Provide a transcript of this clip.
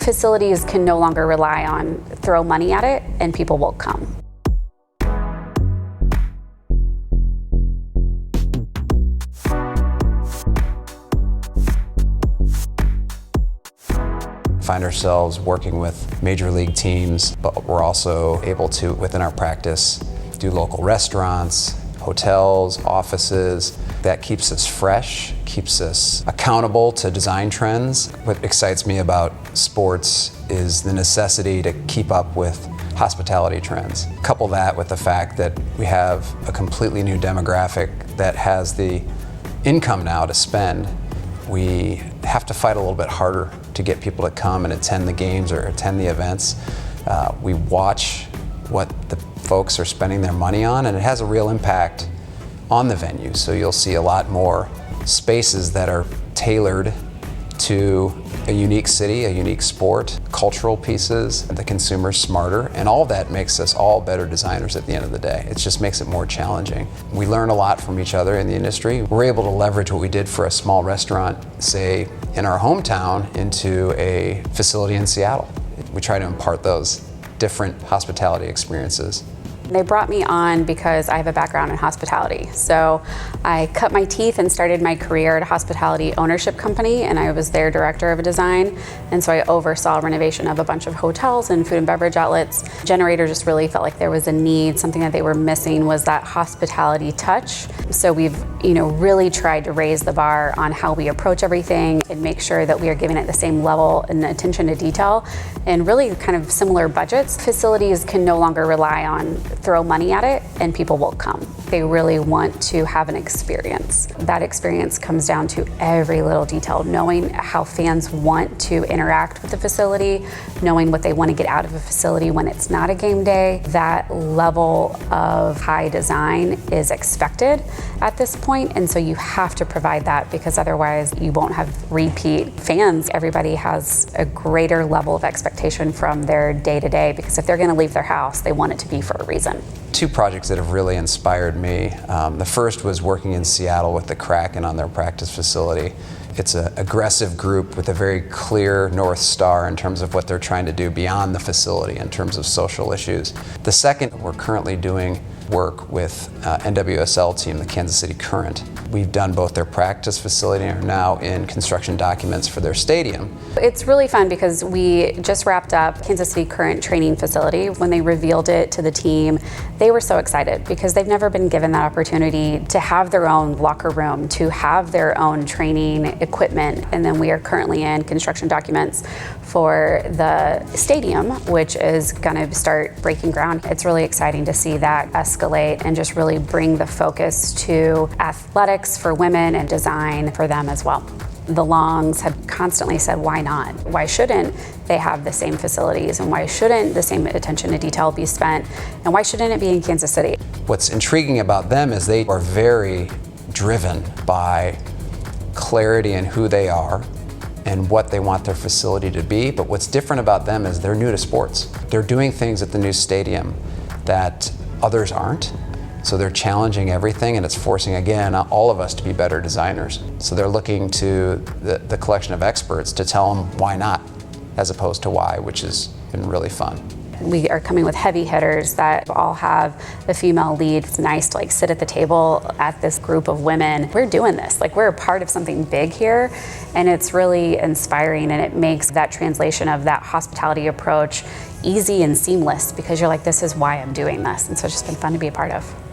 Facilities can no longer rely on throw money at it and people will come. Find ourselves working with major league teams, but we're also able to, within our practice, do local restaurants, hotels, offices. That keeps us fresh, keeps us accountable to design trends. What excites me about sports is the necessity to keep up with hospitality trends. Couple that with the fact that we have a completely new demographic that has the income now to spend. We have to fight a little bit harder to get people to come and attend the games or attend the events. We watch what the folks are spending their money on, and it has a real impact on the venue. So you'll see a lot more spaces that are tailored to a unique city, a unique sport, cultural pieces, the consumer's smarter, and all that makes us all better designers at the end of the day. It just makes it more challenging. We learn a lot from each other in the industry. We're able to leverage what we did for a small restaurant, say, in our hometown into a facility in Seattle. We try to impart those different hospitality experiences. They brought me on because I have a background in hospitality. So I cut my teeth and started my career at a hospitality ownership company, and I was their director of design. And so I oversaw renovation of a bunch of hotels and food and beverage outlets. Generator just really felt like there was a need. Something that they were missing was that hospitality touch. So we've really tried to raise the bar on how we approach everything and make sure that we are giving it the same level and attention to detail and really kind of similar budgets. Facilities can no longer rely on throw money at it and people will come. They really want to have an experience. That experience comes down to every little detail, knowing how fans want to interact with the facility, knowing what they want to get out of a facility when it's not a game day. That level of high design is expected at this point, and so you have to provide that because otherwise you won't have repeat fans. Everybody has a greater level of expectation from their day-to-day because if they're going to leave their house, they want it to be for a reason. Two projects that have really inspired me. The first was working in Seattle with the Kraken on their practice facility. It's an aggressive group with a very clear North Star in terms of what they're trying to do beyond the facility in terms of social issues. The second, we're currently doing work with NWSL team, the Kansas City Current. We've done both their practice facility and are now in construction documents for their stadium. It's really fun because we just wrapped up Kansas City Current training facility. When they revealed it to the team, they were so excited because they've never been given that opportunity to have their own locker room, to have their own training equipment. And then we are currently in construction documents for the stadium, which is going to start breaking ground. It's really exciting to see that escalate and just really bring the focus to athletics for women and design for them as well. The Longs have constantly said, why not? Why shouldn't they have the same facilities? And why shouldn't the same attention to detail be spent? And why shouldn't it be in Kansas City? What's intriguing about them is they are very driven by clarity in who they are and what they want their facility to be. But what's different about them is they're new to sports. They're doing things at the new stadium that others aren't. So they're challenging everything, and it's forcing, again, all of us to be better designers. So they're looking to the collection of experts to tell them why not, as opposed to why, which has been really fun. We are coming with heavy hitters that all have a female lead. It's nice to sit at the table at this group of women. We're doing this, we're a part of something big here, and it's really inspiring, and it makes that translation of that hospitality approach easy and seamless because you're like, this is why I'm doing this. And so it's just been fun to be a part of.